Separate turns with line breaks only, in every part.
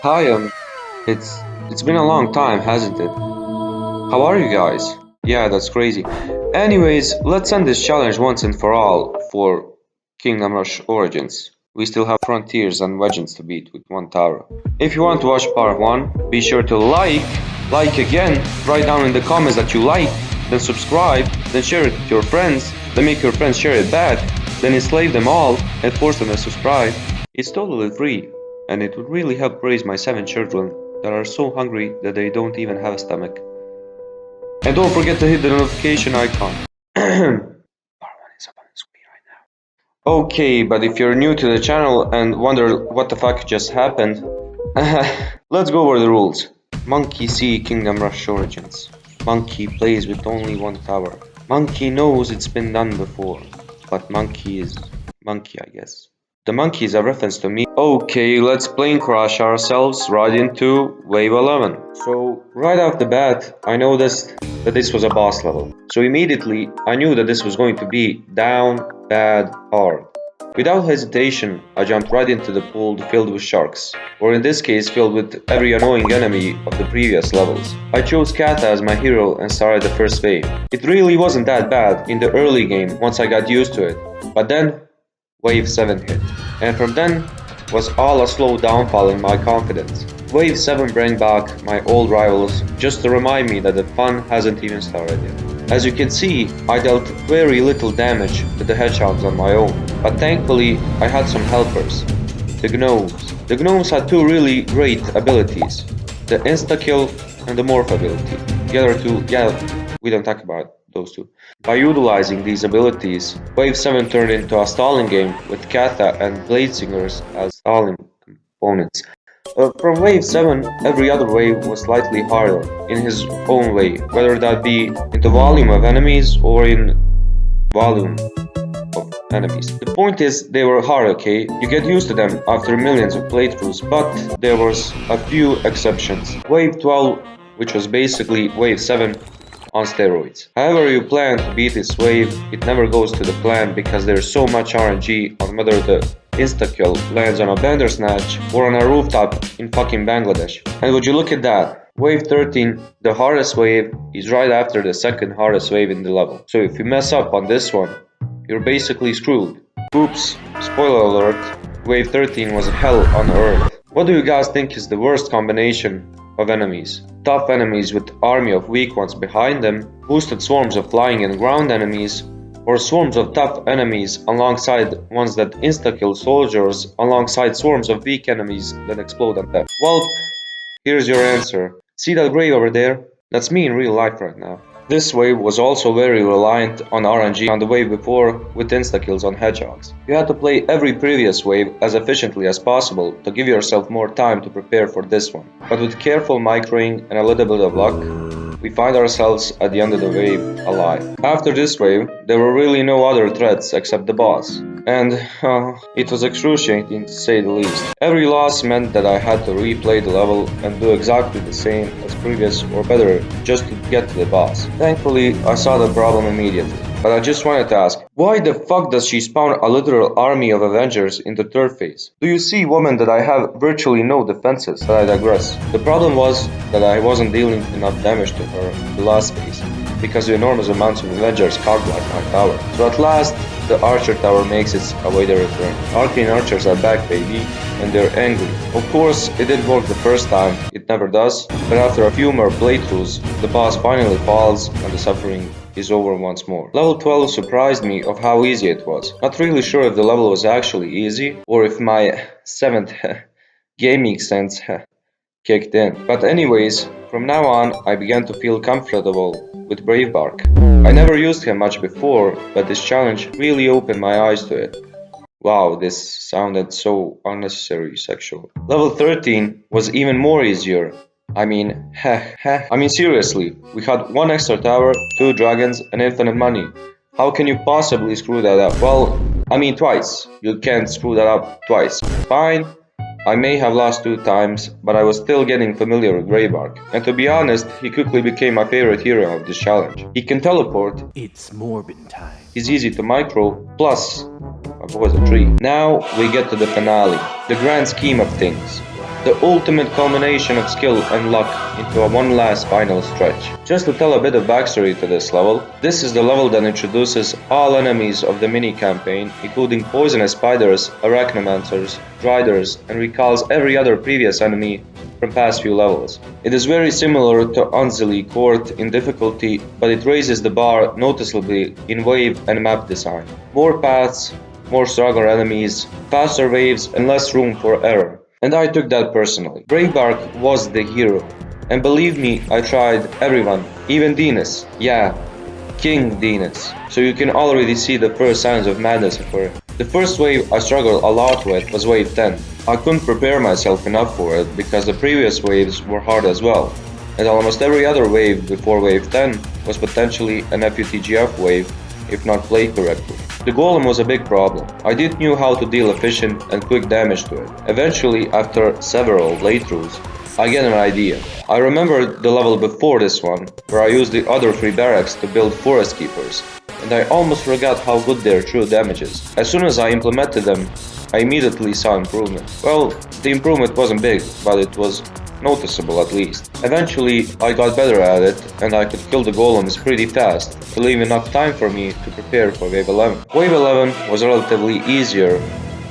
Hi, it's been a long time, hasn't it? How are you guys? Yeah, that's crazy. Anyways, let's end this challenge once and for all for Kingdom Rush Origins. We still have frontiers and legends to beat with one tower. If you want to watch part 1, be sure to like again, write down in the comments that you like, then subscribe, then share it with your friends, then make your friends share it back, then enslave them all and force them to subscribe. It's totally free, and it would really help raise my 7 children that are so hungry that they don't even have a stomach. And don't forget to hit the notification icon. Part 1 is up on the screen right now. Okay, but if you're new to the channel and wonder what the fuck just happened, let's go over the rules. Monkey see Kingdom Rush Origins. Monkey plays with only one tower. Monkey knows it's been done before, but Monkey is Monkey, I guess. The monkey is a reference to me. Okay, let's plane crash ourselves right into wave 11. So right off the bat, I noticed that this was a boss level. So immediately, I knew that this was going to be down, bad, hard. Without hesitation, I jumped right into the pool filled with sharks, or in this case filled with every annoying enemy of the previous levels. I chose Kata as my hero and started the first wave. It really wasn't that bad in the early game once I got used to it, but then Wave 7 hit, and from then was all a slow downfall in my confidence. Wave 7 brought back my old rivals just to remind me that the fun hasn't even started yet. As you can see, I dealt very little damage to the hedgehogs on my own, but thankfully I had some helpers. The gnomes. The gnomes had two really great abilities, the insta-kill and the morph ability. The other two, yeah, we don't talk about those two. By utilizing these abilities, Wave 7 turned into a stalling game with Kata and Blade Singers as stalling components. From Wave 7, every other wave was slightly harder in his own way, whether that be in the volume of enemies or in volume of enemies. The point is, they were hard, okay? You get used to them after millions of playthroughs, but there was a few exceptions. Wave 12, which was basically Wave 7, on steroids. However you plan to beat this wave, it never goes to the plan because there's so much RNG on whether the insta-kill lands on a Bandersnatch or on a rooftop in fucking Bangladesh. And would you look at that? Wave 13, the hardest wave, is right after the second hardest wave in the level. So if you mess up on this one, you're basically screwed. Oops, spoiler alert, Wave 13 was hell on earth. What do you guys think is the worst combination of enemies? Tough enemies with army of weak ones behind them, boosted swarms of flying and ground enemies, or swarms of tough enemies alongside ones that insta-kill soldiers alongside swarms of weak enemies that explode on them? Well, here's your answer. See that gray over there? That's me in real life right now. This wave was also very reliant on RNG on the wave before with insta-kills on hedgehogs. You had to play every previous wave as efficiently as possible to give yourself more time to prepare for this one. But with careful microing and a little bit of luck, we find ourselves at the end of the wave alive. After this wave, there were really no other threats except the boss. And it was excruciating to say the least. Every loss meant that I had to replay the level and do exactly the same as previous or better just to get to the boss. Thankfully, I saw the problem immediately. But I just wanted to ask, why the fuck does she spawn a literal army of Avengers in the third phase? Do you see, woman, that I have virtually no defenses? But I digress. The problem was that I wasn't dealing enough damage to her in the last phase, because the enormous amounts of Avengers cockblocked my tower. So at last, the Archer Tower makes its awaited return. Arcane Archers are back, baby, and they're angry. Of course, it didn't work the first time, it never does, but after a few more playthroughs, the boss finally falls and the suffering is over once more. Level 12 surprised me of how easy it was. Not really sure if the level was actually easy, or if my 7th gaming sense kicked in. But anyways, from now on, I began to feel comfortable with Bravebark. I never used him much before, but this challenge really opened my eyes to it. Wow, this sounded so unnecessary sexual. Level 13 was even more easier. I mean seriously, we had one extra tower, 2 dragons, and infinite money. How can you possibly screw that up? Well, I mean twice. You can't screw that up twice. Fine, I may have lost 2 times, but I was still getting familiar with Greybark. And to be honest, he quickly became my favorite hero of this challenge. He can teleport.
It's Morbin time.
He's easy to micro, plus, my boy's a tree. Now we get to the finale, the grand scheme of things. The ultimate culmination of skill and luck into a one last final stretch. Just to tell a bit of backstory to this level, this is the level that introduces all enemies of the mini-campaign, including poisonous spiders, arachnomancers, driders, and recalls every other previous enemy from past few levels. It is very similar to Unzili Court in difficulty, but it raises the bar noticeably in wave and map design. More paths, more stronger enemies, faster waves, and less room for error. And I took that personally. Bravebark was the hero. And believe me, I tried everyone, even Dinas. Yeah, King Dinas. So you can already see the first signs of madness occur. The first wave I struggled a lot with was wave 10. I couldn't prepare myself enough for it because the previous waves were hard as well. And almost every other wave before wave 10 was potentially an FUTGF wave if not played correctly. The golem was a big problem. I didn't know how to deal efficient and quick damage to it. Eventually, after several playthroughs, I get an idea. I remember the level before this one, where I used the other 3 barracks to build forest keepers, and I almost forgot how good their true damage is. As soon as I implemented them, I immediately saw improvement. Well, the improvement wasn't big, but it was noticeable at least. Eventually, I got better at it, and I could kill the golems pretty fast, to leave enough time for me to prepare for wave 11. Wave 11 was relatively easier,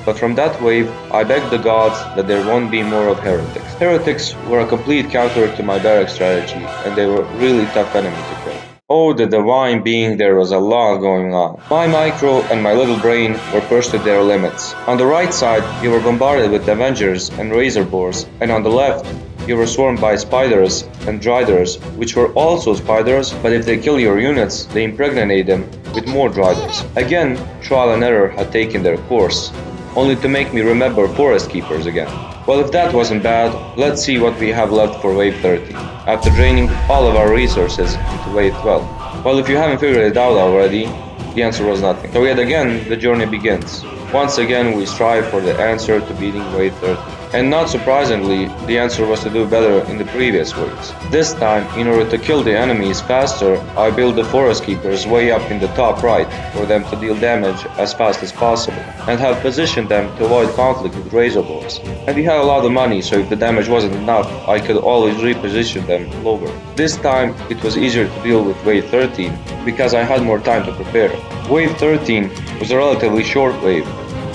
but from that wave, I begged the gods that there won't be more of heretics. Heretics were a complete counter to my barrack strategy, and they were really tough enemy to kill. Oh, the divine being, there was a lot going on. My micro and my little brain were pushed to their limits. On the right side, you were bombarded with Avengers and Razor Boars, and on the left, you were swarmed by spiders and driders, which were also spiders, but if they kill your units, they impregnate them with more driders. Again, trial and error had taken their course, only to make me remember forest keepers again. Well, if that wasn't bad, let's see what we have left for wave 30, after draining all of our resources into wave 12. Well, if you haven't figured it out already, the answer was nothing. So yet again, the journey begins. Once again, we strive for the answer to beating wave 30. And not surprisingly, the answer was to do better in the previous waves. This time, in order to kill the enemies faster, I built the forest keepers way up in the top right for them to deal damage as fast as possible, and have positioned them to avoid conflict with razor boars. And we had a lot of money, so if the damage wasn't enough, I could always reposition them lower. This time, it was easier to deal with wave 13 because I had more time to prepare. Wave 13 was a relatively short wave,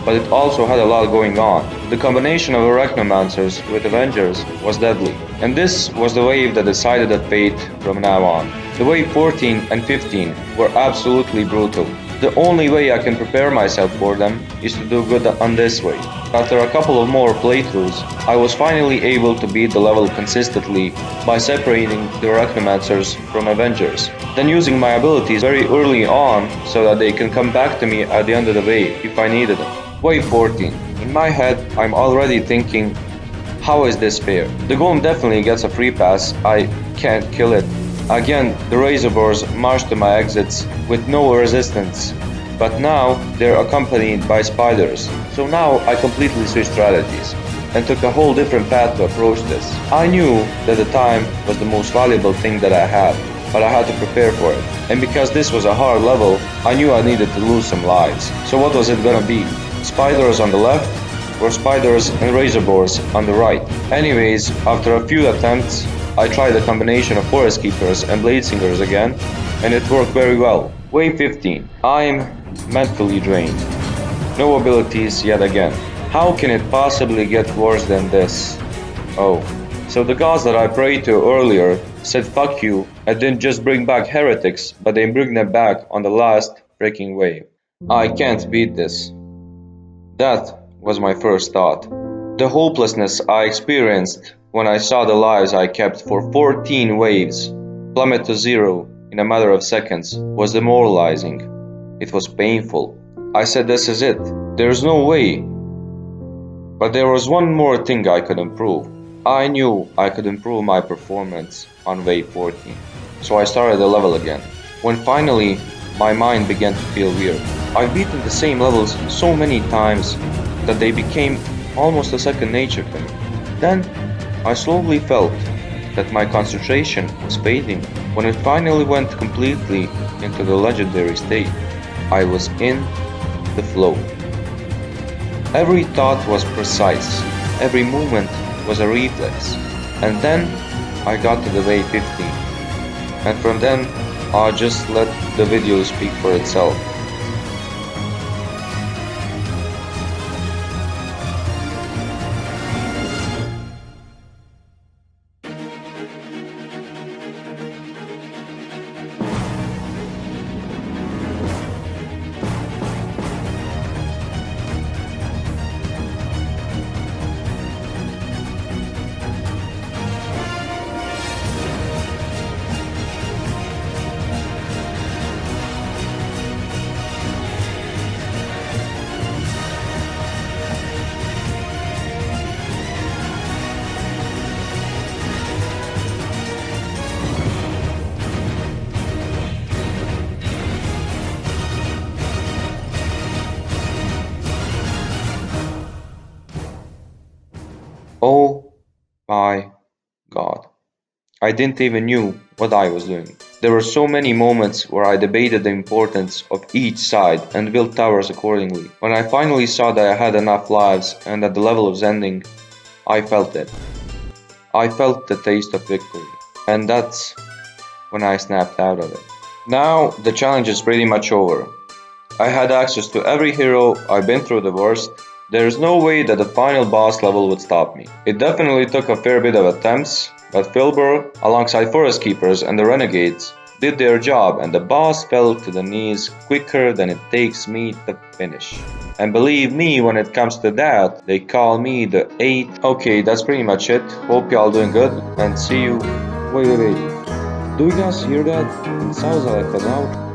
but it also had a lot going on. The combination of Arachnomancers with Avengers was deadly, and this was the wave that decided the fate from now on. The wave 14 and 15 were absolutely brutal. The only way I can prepare myself for them is to do good on this wave. After a couple of more playthroughs, I was finally able to beat the level consistently by separating the Arachnomancers from Avengers, then using my abilities very early on so that they can come back to me at the end of the wave if I needed them. Wave 14. In my head, I'm already thinking, how is this fair? The golem definitely gets a free pass, I can't kill it. Again, the razor boars march to my exits with no resistance, but now they're accompanied by spiders. So now I completely switched strategies and took a whole different path to approach this. I knew that the time was the most valuable thing that I had, but I had to prepare for it. And because this was a hard level, I knew I needed to lose some lives. So what was it gonna be? Spiders on the left, or spiders and razor boars on the right? Anyways, after a few attempts, I tried a combination of forest keepers and blade singers again, and it worked very well. Wave 15. I'm mentally drained. No abilities yet again. How can it possibly get worse than this? Oh, so the gods that I prayed to earlier said fuck you and didn't just bring back heretics, but they bring them back on the last freaking wave. I can't beat this. That was my first thought. The hopelessness I experienced when I saw the lives I kept for 14 waves plummet to zero in a matter of seconds was demoralizing. It was painful. I said this is it. There's no way. But there was one more thing I could improve. I knew I could improve my performance on wave 14. So I started the level again. When finally my mind began to feel weird. I've beaten the same levels so many times that they became almost a second nature to me. Then I slowly felt that my concentration was fading. When it finally went completely into the legendary state, I was in the flow. Every thought was precise, every movement was a reflex. And then I got to the way 15. And from then, I just let the video speak for itself. Oh my God. I didn't even knew what I was doing. There were so many moments where I debated the importance of each side and built towers accordingly. When I finally saw that I had enough lives and at the level of Zending, I felt it. I felt the taste of victory. And that's when I snapped out of it. Now the challenge is pretty much over. I had access to every hero, I've been through the worst. There's no way that the final boss level would stop me. It definitely took a fair bit of attempts, but Filbur, alongside Forest Keepers and the Renegades, did their job and the boss fell to the knees quicker than it takes me to finish. And believe me, when it comes to that, they call me the 8. Okay, that's pretty much it. Hope y'all doing good and see you. Wait. Do you guys hear that? It sounds like a loud